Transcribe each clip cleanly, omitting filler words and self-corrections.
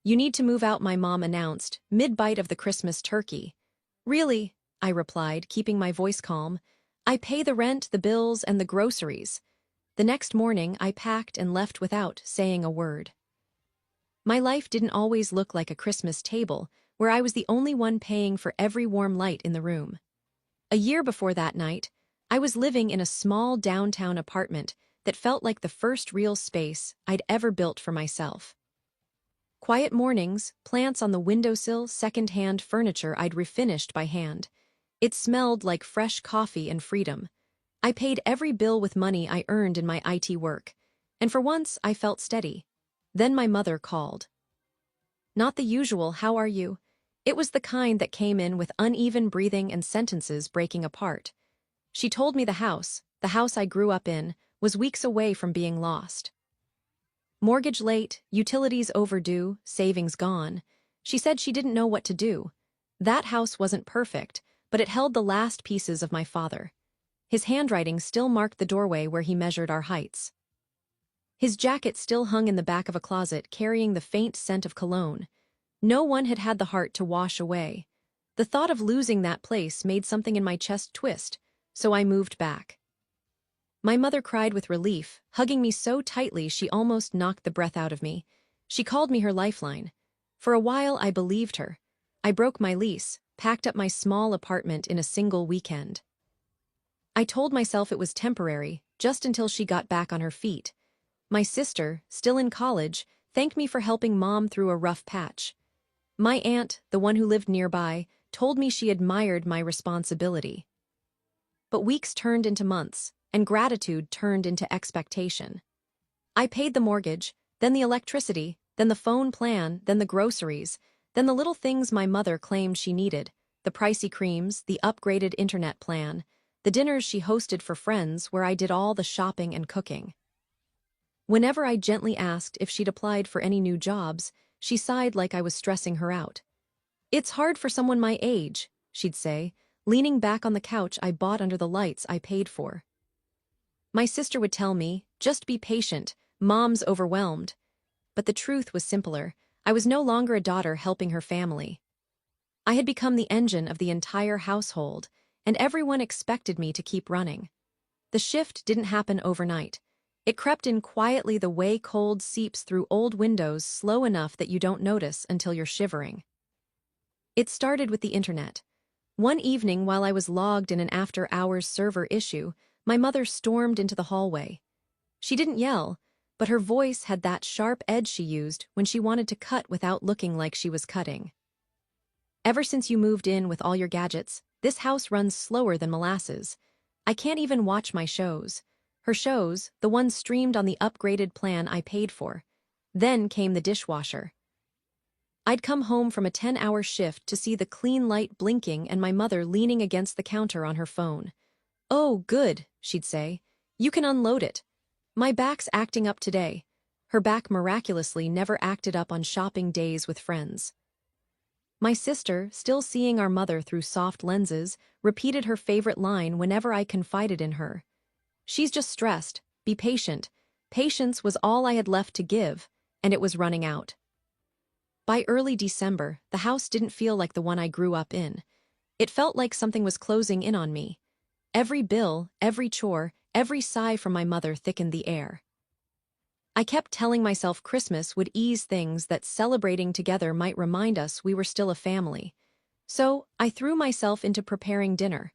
"You need to move out," my mom announced, mid-bite of the Christmas turkey. "Really?" I replied, keeping my voice calm. "I pay the rent, the bills, and the groceries." The next morning, I packed and left without saying a word. My life didn't always look like a Christmas table, where I was the only one paying for every warm light in the room. A year before that night, I was living in a small downtown apartment that felt like the first real space I'd ever built for myself. Quiet mornings, plants on the windowsill, second-hand furniture I'd refinished by hand. It smelled like fresh coffee and freedom. I paid every bill with money I earned in my IT work, and for once I felt steady. Then my mother called. Not the usual "how are you?" It was the kind that came in with uneven breathing and sentences breaking apart. She told me the house I grew up in, was weeks away from being lost. Mortgage late, utilities overdue, savings gone. She said she didn't know what to do. That house wasn't perfect, but it held the last pieces of my father. His handwriting still marked the doorway where he measured our heights. His jacket still hung in the back of a closet, carrying the faint scent of cologne. No one had had the heart to wash away. The thought of losing that place made something in my chest twist, so I moved back. My mother cried with relief, hugging me so tightly she almost knocked the breath out of me. She called me her lifeline. For a while I believed her. I broke my lease, packed up my small apartment in a single weekend. I told myself it was temporary, just until she got back on her feet. My sister, still in college, thanked me for helping Mom through a rough patch. My aunt, the one who lived nearby, told me she admired my responsibility. But weeks turned into months, and gratitude turned into expectation. I paid the mortgage, then the electricity, then the phone plan, then the groceries, then the little things my mother claimed she needed, the pricey creams, the upgraded internet plan, the dinners she hosted for friends where I did all the shopping and cooking. Whenever I gently asked if she'd applied for any new jobs, she sighed like I was stressing her out. "It's hard for someone my age," she'd say, leaning back on the couch I bought under the lights I paid for. My sister would tell me, "Just be patient, Mom's overwhelmed." But the truth was simpler. I was no longer a daughter helping her family. I had become the engine of the entire household, and everyone expected me to keep running. The shift didn't happen overnight. It crept in quietly the way cold seeps through old windows, slow enough that you don't notice until you're shivering. It started with the internet. One evening while I was logged in an after-hours server issue, my mother stormed into the hallway. She didn't yell, but her voice had that sharp edge she used when she wanted to cut without looking like she was cutting. "Ever since you moved in with all your gadgets, this house runs slower than molasses. I can't even watch my shows." Her shows, the ones streamed on the upgraded plan I paid for. Then came the dishwasher. I'd come home from a 10-hour shift to see the clean light blinking and my mother leaning against the counter on her phone. "Oh, good," she'd say. "You can unload it. My back's acting up today." Her back miraculously never acted up on shopping days with friends. My sister, still seeing our mother through soft lenses, repeated her favorite line whenever I confided in her. "She's just stressed. Be patient." Patience was all I had left to give, and it was running out. By early December, the house didn't feel like the one I grew up in. It felt like something was closing in on me. Every bill, every chore, every sigh from my mother thickened the air. I kept telling myself Christmas would ease things, that celebrating together might remind us we were still a family. So, I threw myself into preparing dinner.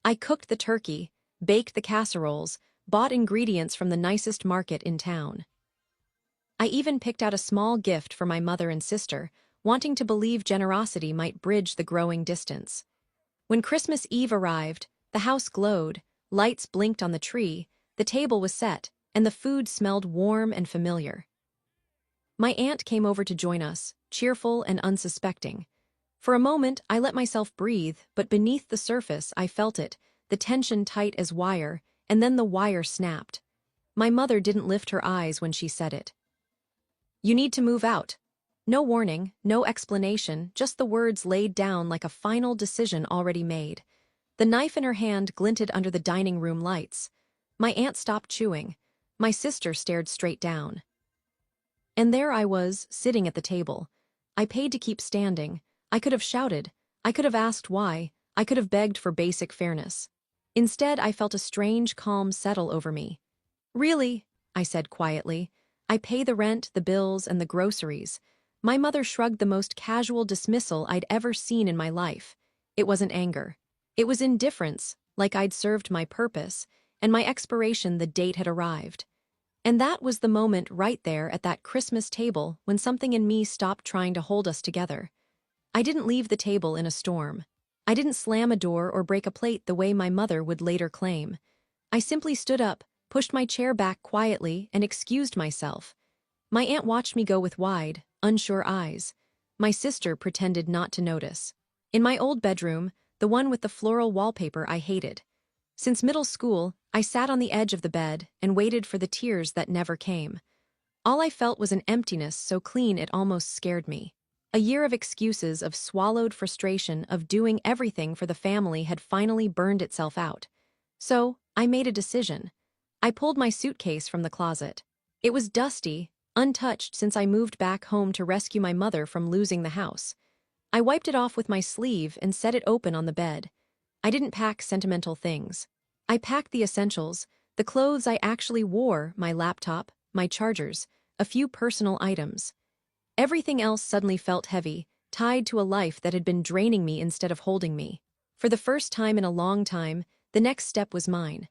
I cooked the turkey, baked the casseroles, bought ingredients from the nicest market in town. I even picked out a small gift for my mother and sister, wanting to believe generosity might bridge the growing distance. When Christmas Eve arrived, the house glowed, lights blinked on the tree, the table was set, and the food smelled warm and familiar. My aunt came over to join us, cheerful and unsuspecting. For a moment, I let myself breathe, but beneath the surface I felt it, the tension tight as wire, and then the wire snapped. My mother didn't lift her eyes when she said it. "You need to move out." No warning, no explanation, just the words laid down like a final decision already made. The knife in her hand glinted under the dining room lights. My aunt stopped chewing. My sister stared straight down. And there I was, sitting at the table, I paid to keep standing. I could have shouted. I could have asked why. I could have begged for basic fairness. Instead, I felt a strange calm settle over me. Really? I said quietly. I pay the rent, the bills, and the groceries. My mother shrugged the most casual dismissal I'd ever seen in my life. It wasn't anger. It was indifference, like I'd served my purpose, and my expiration the date had arrived. And that was the moment right there at that Christmas table when something in me stopped trying to hold us together. I didn't leave the table in a storm. I didn't slam a door or break a plate the way my mother would later claim. I simply stood up, pushed my chair back quietly, and excused myself. My aunt watched me go with wide, unsure eyes. My sister pretended not to notice. In my old bedroom, the one with the floral wallpaper I hated. Since middle school, I sat on the edge of the bed and waited for the tears that never came. All I felt was an emptiness so clean it almost scared me. A year of excuses, of swallowed frustration, of doing everything for the family had finally burned itself out. So, I made a decision. I pulled my suitcase from the closet. It was dusty, untouched since I moved back home to rescue my mother from losing the house. I wiped it off with my sleeve and set it open on the bed. I didn't pack sentimental things. I packed the essentials, the clothes I actually wore, my laptop, my chargers, a few personal items. Everything else suddenly felt heavy, tied to a life that had been draining me instead of holding me. For the first time in a long time, the next step was mine.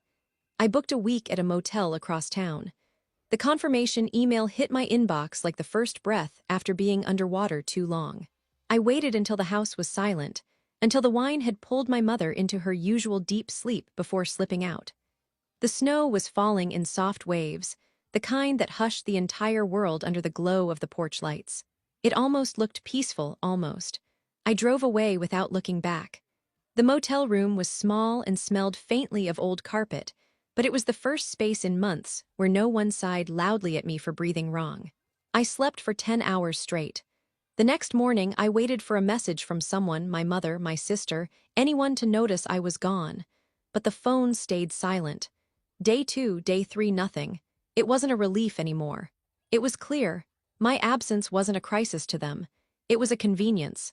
I booked a week at a motel across town. The confirmation email hit my inbox like the first breath after being underwater too long. I waited until the house was silent, until the wine had pulled my mother into her usual deep sleep before slipping out. The snow was falling in soft waves, the kind that hushed the entire world under the glow of the porch lights. It almost looked peaceful, almost. I drove away without looking back. The motel room was small and smelled faintly of old carpet, but it was the first space in months where no one sighed loudly at me for breathing wrong. I slept for 10 hours straight. The next morning, I waited for a message from someone, my mother, my sister, anyone to notice I was gone. But the phone stayed silent. Day 2, day 3, nothing. It wasn't a relief anymore. It was clear. My absence wasn't a crisis to them. It was a convenience.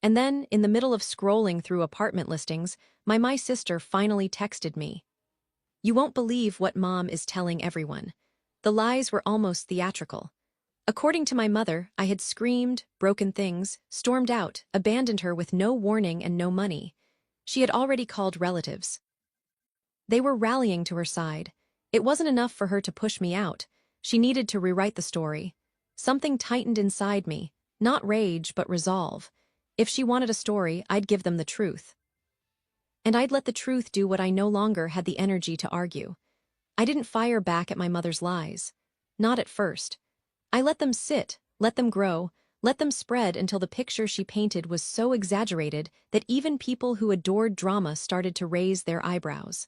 And then, in the middle of scrolling through apartment listings, my sister finally texted me. "You won't believe what Mom is telling everyone." The lies were almost theatrical. According to my mother, I had screamed, broken things, stormed out, abandoned her with no warning and no money. She had already called relatives. They were rallying to her side. It wasn't enough for her to push me out. She needed to rewrite the story. Something tightened inside me, not rage but resolve. If she wanted a story, I'd give them the truth. And I'd let the truth do what I no longer had the energy to argue. I didn't fire back at my mother's lies. Not at first. I let them sit, let them grow, let them spread until the picture she painted was so exaggerated that even people who adored drama started to raise their eyebrows.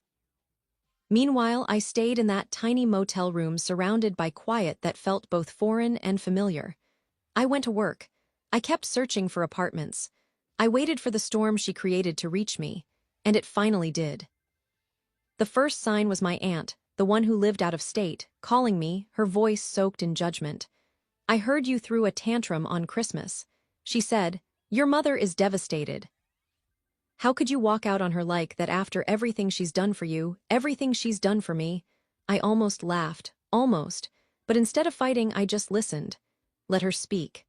Meanwhile, I stayed in that tiny motel room surrounded by quiet that felt both foreign and familiar. I went to work. I kept searching for apartments. I waited for the storm she created to reach me, and it finally did. The first sign was my aunt, the one who lived out of state, calling me, her voice soaked in judgment. "I heard you threw a tantrum on Christmas," she said. "Your mother is devastated. How could you walk out on her like that after everything she's done for you, everything she's done for me?" I almost laughed, almost, but instead of fighting, I just listened. Let her speak.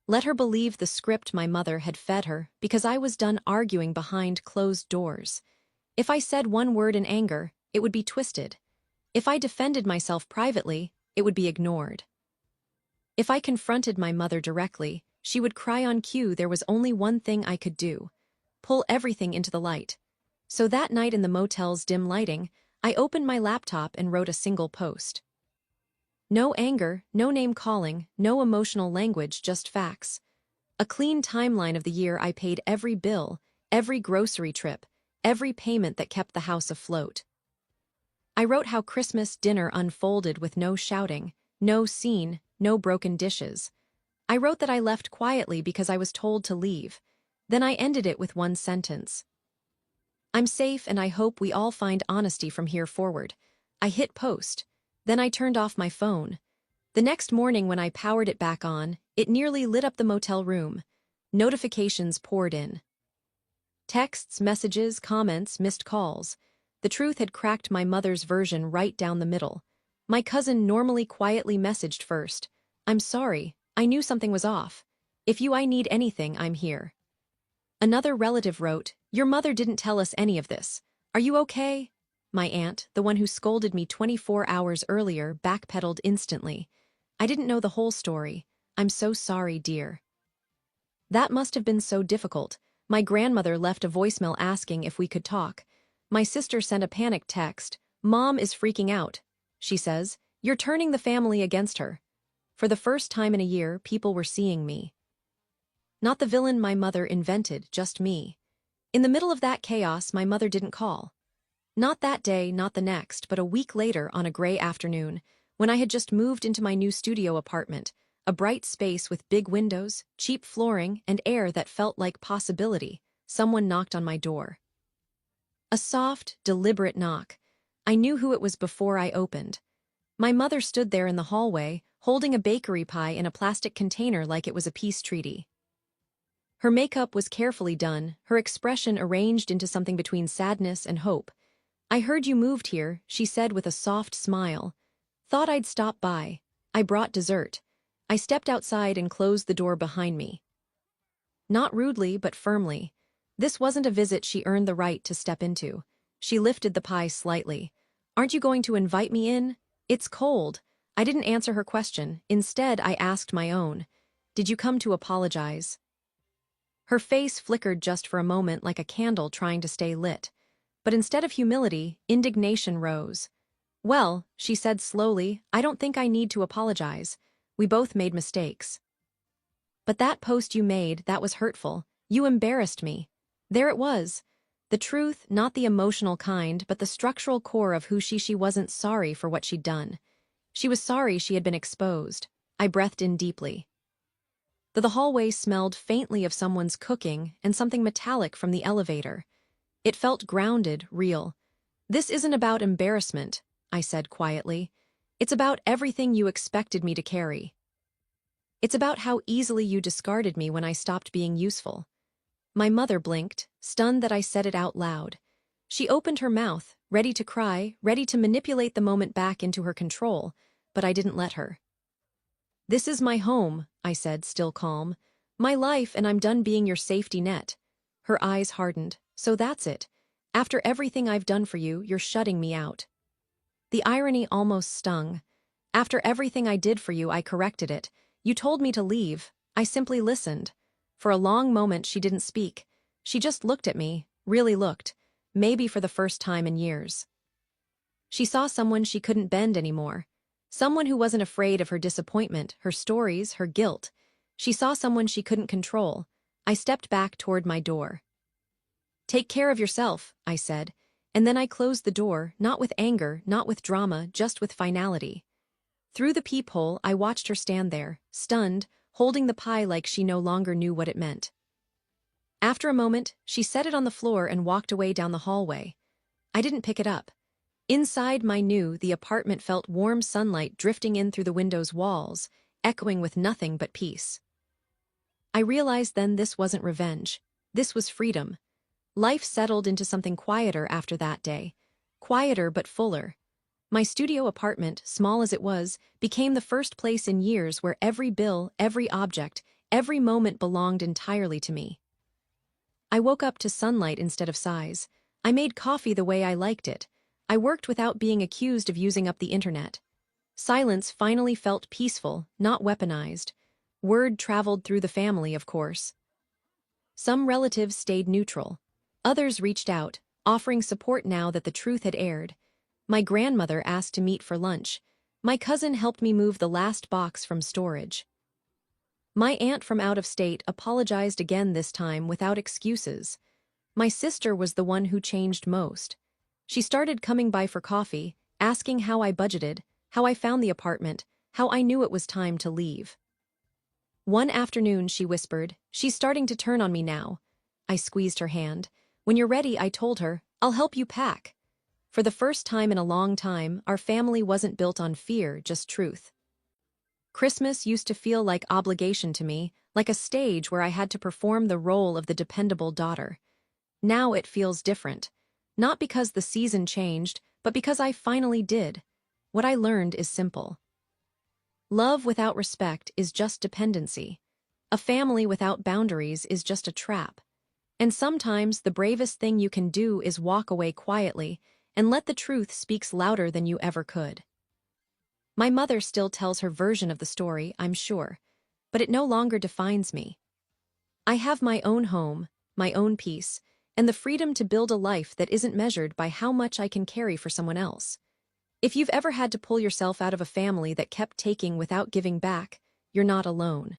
Let her believe the script my mother had fed her, because I was done arguing behind closed doors. If I said one word in anger, it would be twisted. If I defended myself privately, it would be ignored. If I confronted my mother directly, she would cry on cue. There was only one thing I could do: pull everything into the light. So that night in the motel's dim lighting, I opened my laptop and wrote a single post. No anger, no name-calling, no emotional language, just facts. A clean timeline of the year I paid every bill, every grocery trip, every payment that kept the house afloat. I wrote how Christmas dinner unfolded with no shouting, no scene, no broken dishes. I wrote that I left quietly because I was told to leave. Then I ended it with one sentence. "I'm safe and I hope we all find honesty from here forward." I hit post. Then I turned off my phone. The next morning when I powered it back on, it nearly lit up the motel room. Notifications poured in. Texts, messages, comments, missed calls. The truth had cracked my mother's version right down the middle. My cousin normally quietly messaged first. "I'm sorry, I knew something was off. If I need anything, I'm here." Another relative wrote, "Your mother didn't tell us any of this. Are you okay?" My aunt, the one who scolded me 24 hours earlier, backpedaled instantly. "I didn't know the whole story. I'm so sorry, dear." That must have been so difficult. My grandmother left a voicemail asking if we could talk. My sister sent a panic text. "Mom is freaking out," she says. "You're turning the family against her." For the first time in a year, people were seeing me. Not the villain my mother invented, just me. In the middle of that chaos, my mother didn't call. Not that day, not the next, but a week later on a gray afternoon, when I had just moved into my new studio apartment, a bright space with big windows, cheap flooring, and air that felt like possibility, someone knocked on my door. A soft, deliberate knock. I knew who it was before I opened. My mother stood there in the hallway, holding a bakery pie in a plastic container like it was a peace treaty. Her makeup was carefully done, her expression arranged into something between sadness and hope. "I heard you moved here," she said with a soft smile. "Thought I'd stop by. I brought dessert." I stepped outside and closed the door behind me. Not rudely, but firmly. This wasn't a visit she earned the right to step into. She lifted the pie slightly. "Aren't you going to invite me in? It's cold." I didn't answer her question. Instead, I asked my own. "Did you come to apologize?" Her face flickered just for a moment like a candle trying to stay lit. But instead of humility, indignation rose. "Well," she said slowly, "I don't think I need to apologize. We both made mistakes. But that post you made, that was hurtful. You embarrassed me." There it was. The truth, not the emotional kind, but the structural core of who she wasn't sorry for what she'd done. She was sorry she had been exposed. I breathed in deeply. The hallway smelled faintly of someone's cooking and something metallic from the elevator. It felt grounded, real. "This isn't about embarrassment," I said quietly. "It's about everything you expected me to carry. It's about how easily you discarded me when I stopped being useful." My mother blinked, stunned that I said it out loud. She opened her mouth, ready to cry, ready to manipulate the moment back into her control, but I didn't let her. "This is my home," I said, still calm. "My life, and I'm done being your safety net." Her eyes hardened. "So that's it. After everything I've done for you, you're shutting me out." The irony almost stung. "After everything I did for you, I corrected it. You told me to leave. I simply listened." For a long moment she didn't speak. She just looked at me, really looked, maybe for the first time in years. She saw someone she couldn't bend anymore. Someone who wasn't afraid of her disappointment, her stories, her guilt. She saw someone she couldn't control. I stepped back toward my door. "Take care of yourself," I said, and then I closed the door, not with anger, not with drama, just with finality. Through the peephole, I watched her stand there, stunned, holding the pie like she no longer knew what it meant. After a moment, she set it on the floor and walked away down the hallway. I didn't pick it up. Inside the apartment felt warm sunlight drifting in through the window's walls, echoing with nothing but peace. I realized then this wasn't revenge. This was freedom. Life settled into something quieter after that day. Quieter but fuller. My studio apartment, small as it was, became the first place in years where every bill, every object, every moment belonged entirely to me. I woke up to sunlight instead of sighs. I made coffee the way I liked it. I worked without being accused of using up the internet. Silence finally felt peaceful, not weaponized. Word traveled through the family, of course. Some relatives stayed neutral. Others reached out, offering support now that the truth had aired. My grandmother asked to meet for lunch. My cousin helped me move the last box from storage. My aunt from out of state apologized again this time without excuses. My sister was the one who changed most. She started coming by for coffee, asking how I budgeted, how I found the apartment, how I knew it was time to leave. One afternoon, she whispered, "She's starting to turn on me now." I squeezed her hand. "When you're ready," I told her, "I'll help you pack." For the first time in a long time, our family wasn't built on fear, just truth. Christmas used to feel like obligation to me, like a stage where I had to perform the role of the dependable daughter. Now it feels different. Not because the season changed, but because I finally did. What I learned is simple. Love without respect is just dependency. A family without boundaries is just a trap. And sometimes the bravest thing you can do is walk away quietly and let the truth speak louder than you ever could. My mother still tells her version of the story, I'm sure, but it no longer defines me. I have my own home, my own peace, and the freedom to build a life that isn't measured by how much I can carry for someone else. If you've ever had to pull yourself out of a family that kept taking without giving back, you're not alone.